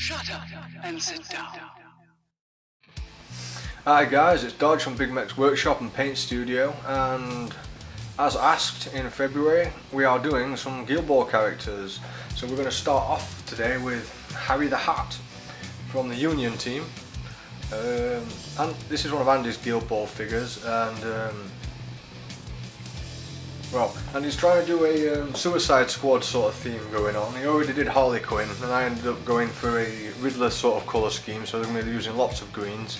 Shut up and sit down. Hi guys, it's Dodge from Bigmeks Workshop and Paint Studio, and as asked in February, we are doing some Guild Ball characters. So we're going to start off today with Harry the Hat from the Union team. And this is one of Andy's Guild Ball figures, and he's trying to do a Suicide Squad sort of theme going on. He already did Harley Quinn, and I ended up going for a Riddler sort of colour scheme, so they're going to be using lots of greens.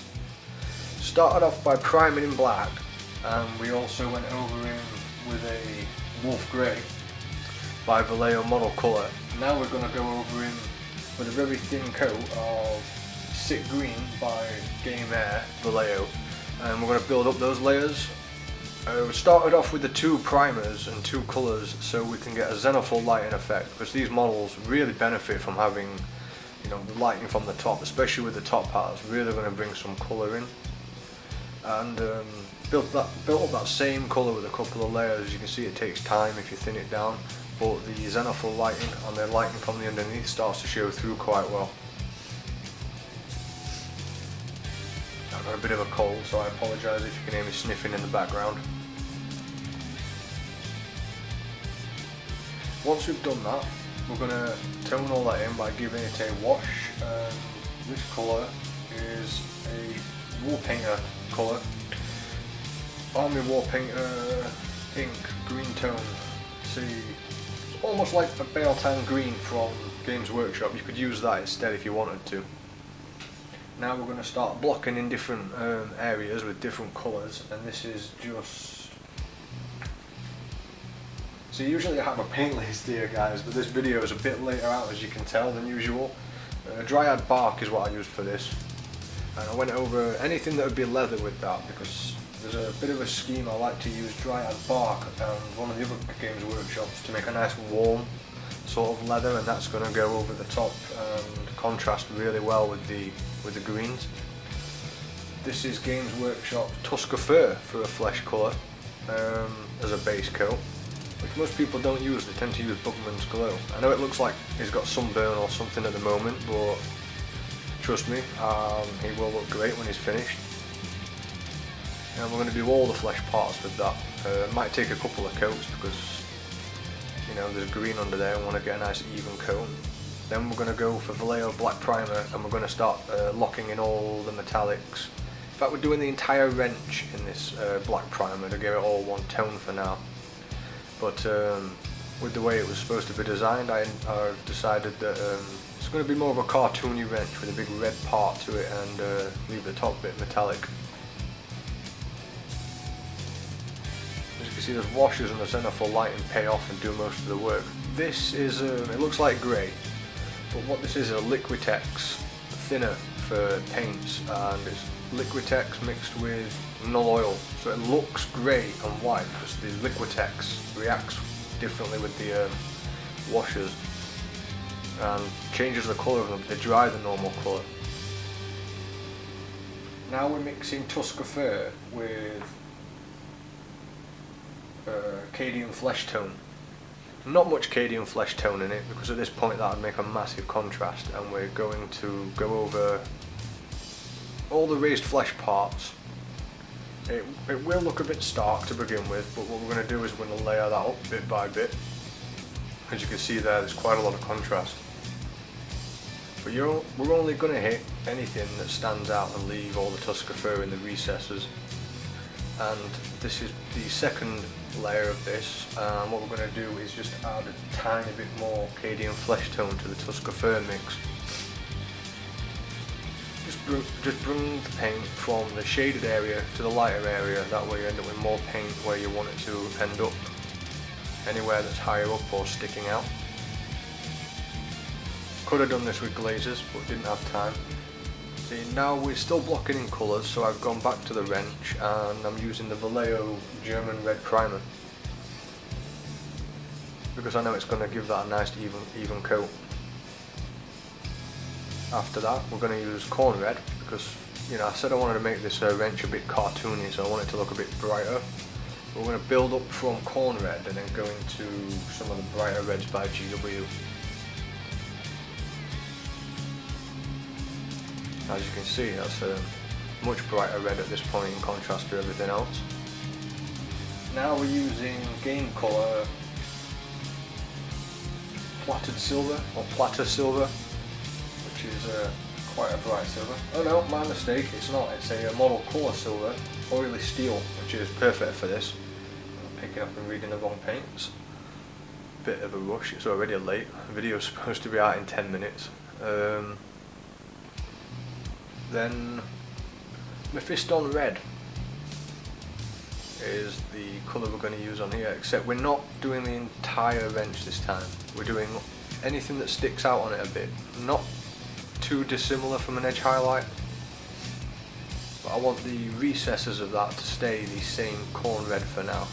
Started off by priming in black, and we also went over him with a Wolf Grey by Vallejo model colour. Now we're going to go over him with a very thin coat of Sick Green by Game Air Vallejo, and we're going to build up those layers. We started off with the two primers and two colours so we can get a zenithal lighting effect, because these models really benefit from having, the lighting from the top, especially with the top parts. Really going to bring some colour in, and built up that same colour with a couple of layers. As you can see, it takes time if you thin it down, but the zenithal lighting and the lighting from the underneath starts to show through quite well. I've got a bit of a cold, so I apologise if you can hear me sniffing in the background. Once we've done that, we're going to tone all that in by giving it a wash. This colour is a Warpainter colour, Army Warpainter ink green tone. See, it's almost like a Bale Tan green from Games Workshop. You could use that instead if you wanted to. Now we're going to start blocking in different areas with different colours, and this is just... So usually I have a paint list here guys, but this video is a bit later out, as you can tell, than usual. Dryad bark is what I used for this, and I went over anything that would be leather with that, because there's a bit of a scheme. I like to use Dryad bark and one of the other Games Workshops to make a nice warm sort of leather, and that's going to go over the top and contrast really well with the greens. This is Games Workshop Tusker Fur for a flesh colour as a base coat, which most people don't use. They tend to use Bugman's Glow. I know it looks like he's got sunburn or something at the moment, but trust me, he will look great when he's finished. And we're going to do all the flesh parts with that. It might take a couple of coats because there's green under there and want to get a nice even coat. Then we're going to go for Vallejo Black Primer, and we're going to start locking in all the metallics. In fact, we're doing the entire wrench in this black primer to give it all one tone for now. But with the way it was supposed to be designed, I've decided that it's going to be more of a cartoony wrench with a big red part to it, and leave the top bit metallic. As you can see, those washers and the zenithal lighting pay off and do most of the work. This is, it looks like grey, but what this is a Liquitex thinner for paints, and it's Liquitex mixed with null oil, so it looks grey and white because the Liquitex reacts differently with the washers and changes the colour of them to dry the normal colour. Now we're mixing Tusker Fur with Cadian Flesh Tone. Not much Cadian Flesh Tone in it, because at this point that would make a massive contrast, and we're going to go over all the raised flesh parts. It will look a bit stark to begin with, but what we're going to do is we're going to layer that up bit by bit. As you can see there's quite a lot of contrast. But we're only going to hit anything that stands out and leave all the Tusker Fur in the recesses. And this is the second layer of this, and what we're going to do is just add a tiny bit more Cadian Flesh Tone to the Tusker Fur mix. Just bring the paint from the shaded area to the lighter area, that way you end up with more paint where you want it to end up, anywhere that's higher up or sticking out. Could have done this with glazes, but didn't have time. See, now we're still blocking in colours, so I've gone back to the wrench and I'm using the Vallejo German Red Primer, because I know it's going to give that a nice even coat. After that we're going to use Corn Red, because I said I wanted to make this wrench a bit cartoony, so I want it to look a bit brighter. We're going to build up from Corn Red and then go into some of the brighter reds by GW. As you can see, that's a much brighter red at this point in contrast to everything else. Now we're using game colour platted silver, or platter silver, which is quite a bright silver. Oh no, my mistake, it's not. It's a model colour silver, oily steel, which is perfect for this. I'm picking up and reading the wrong paints. Bit of a rush, it's already late. The video's supposed to be out in 10 minutes. Then Mephiston Red is the colour we're going to use on here, except we're not doing the entire wrench this time. We're doing anything that sticks out on it a bit. Not too dissimilar from an edge highlight, but I want the recesses of that to stay the same corn red for now.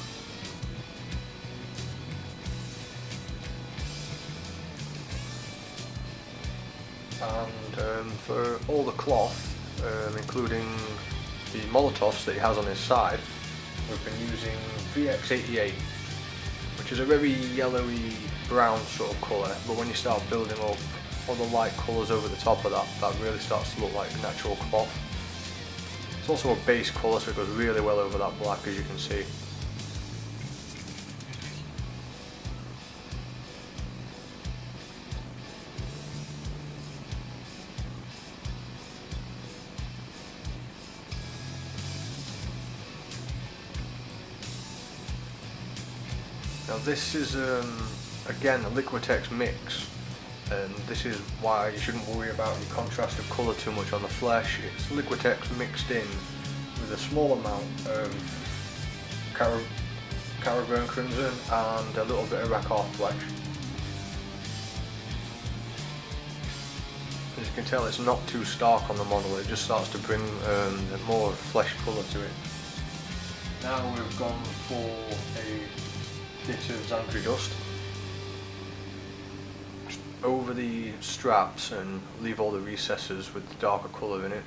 And for all the cloth, including the Molotovs that he has on his side, we've been using VX88, which is a very yellowy brown sort of colour, but when you start building up all the light colours over the top of that, that really starts to look like natural cloth. It's also a base colour, so it goes really well over that black, as you can see. Now this is again a Liquitex mix, and this is why you shouldn't worry about the contrast of colour too much on the flesh. It's Liquitex mixed in with a small amount of Caraburn Crimson and a little bit of Rakarth flesh. As you can tell, it's not too stark on the model, it just starts to bring more flesh colour to it. Now we've gone for a bit of Zancre dust just over the straps and leave all the recesses with the darker colour in it.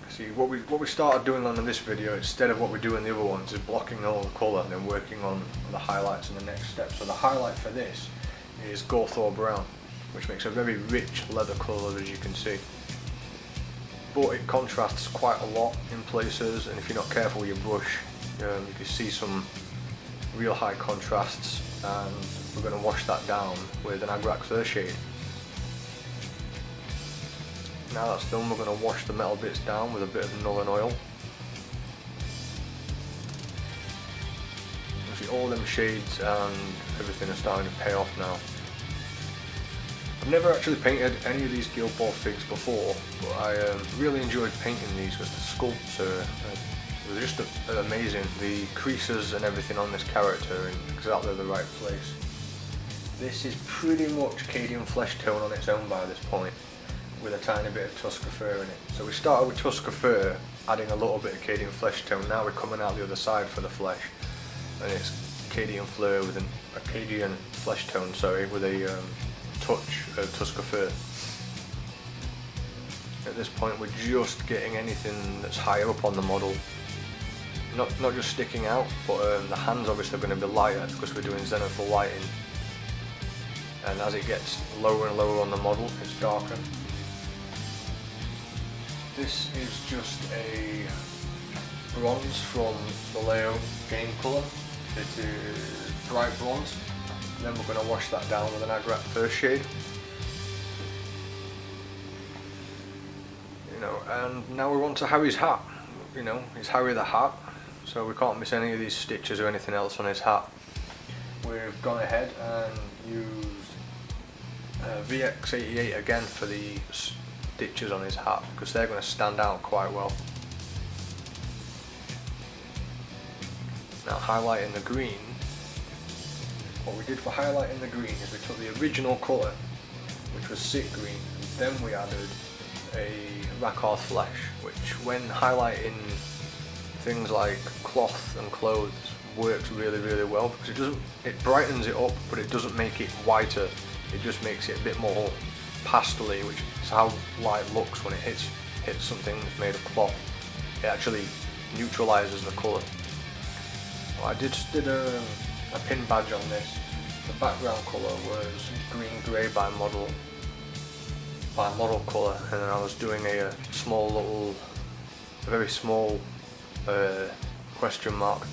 See, what we started doing on this video, instead of what we do in the other ones, is blocking all the colour and then working on the highlights in the next step. So the highlight for this is Gawthor Brown, which makes a very rich leather colour, as you can see. But it contrasts quite a lot in places, and if you're not careful with your brush, you can see some real high contrasts, and we're going to wash that down with an Agrak Fur shade. Now that's done, we're going to wash the metal bits down with a bit of Nuln Oil. You see all them shades and everything are starting to pay off now. I've never actually painted any of these Guild Ball figs before, but I really enjoyed painting these because the sculpts are they're just amazing. The creases and everything on this character are in exactly the right place. This is pretty much Cadian flesh tone on its own by this point, with a tiny bit of Tusker fur in it. So we started with Tusker fur, adding a little bit of Cadian flesh tone. Now we're coming out the other side for the flesh, and it's Cadian fur with a Cadian flesh tone, sorry, with a touch of Tusker fur. At this point, we're just getting anything that's higher up on the model. Not just sticking out, but the hands obviously are going to be lighter because we're doing zenithal lighting. And as it gets lower and lower on the model, it's darker. This is just a bronze from the Leo game colour. It is bright bronze. Then we're going to wash that down with an Agrak Fur shade. And now we're on to Harry's hat. It's Harry the Hat, so we can't miss any of these stitches or anything else on his hat. We've gone ahead and used VX88 again for the stitches on his hat, because they're going to stand out quite well. Now highlighting the green, what we did for highlighting the green is we took the original colour, which was Sick Green, and then we added a Rakarth flesh, which when highlighting things like cloth and clothes works really well, because it brightens it up, but it doesn't make it whiter. It just makes it a bit more pastel-y, which is how light looks when it hits something that's made of cloth. It actually neutralises the colour. Well, I did a pin badge on this. The background colour was green grey by model, by model colour, and then I was doing a very small question mark.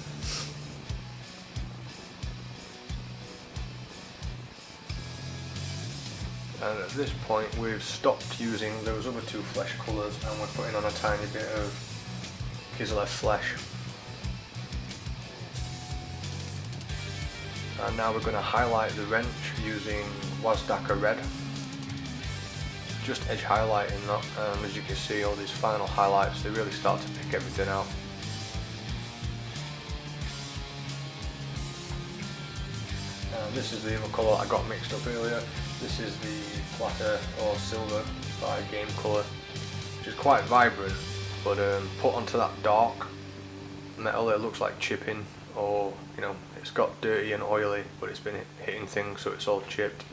And at this point we've stopped using those other two flesh colours and we're putting on a tiny bit of Kislev flesh. And now we're going to highlight the wrench using Wazdaka red. Just edge highlighting that, as you can see all these final highlights, they really start to pick everything out. This is the other colour I got mixed up earlier. This is the platter or silver by Game Colour, which is quite vibrant, but put onto that dark metal it looks like chipping, or you know, it's got dirty and oily, but it's been hitting things so it's all chipped.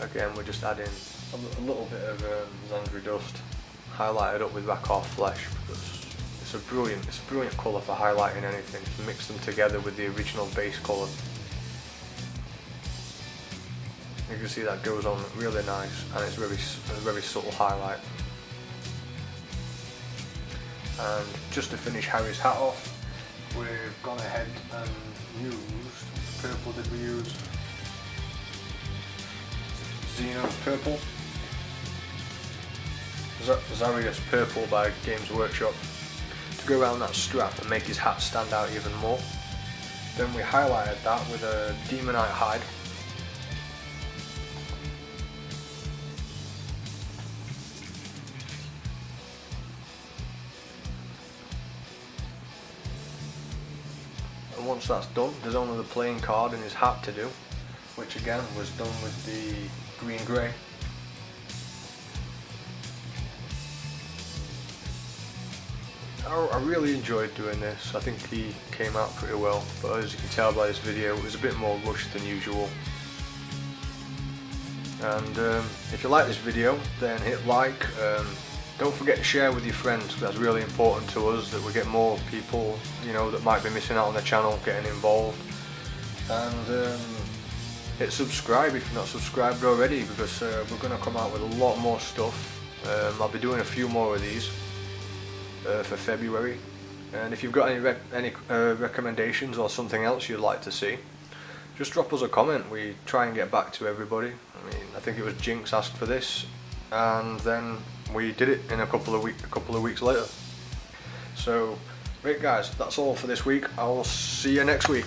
Again, we're just adding a little bit of Zandri dust, highlighted up with Rakar flesh, because it's a brilliant colour for highlighting anything. Mix them together with the original base colour. You can see that goes on really nice, and it's a very subtle highlight. And just to finish Harry's hat off, we've gone ahead and used, purple did we use? Xenos purple. Zarius purple by Games Workshop, to go around that strap and make his hat stand out even more. Then we highlighted that with a Demonite hide. And once that's done, there's only the playing card and his hat to do, which again was done with the green grey. I really enjoyed doing this. I think he came out pretty well, but as you can tell by this video, it was a bit more rushed than usual. And if you like this video, then hit like. Don't forget to share with your friends, because that's really important to us, that we get more people, you know, that might be missing out on the channel getting involved. And hit subscribe if you're not subscribed already, because we're going to come out with a lot more stuff. I'll be doing a few more of these for February, and if you've got any recommendations or something else you'd like to see, just drop us a comment. We try and get back to everybody. I mean, I think it was Jinx asked for this, and then we did it in a couple of weeks later. So, right guys, that's all for this week. I'll see you next week.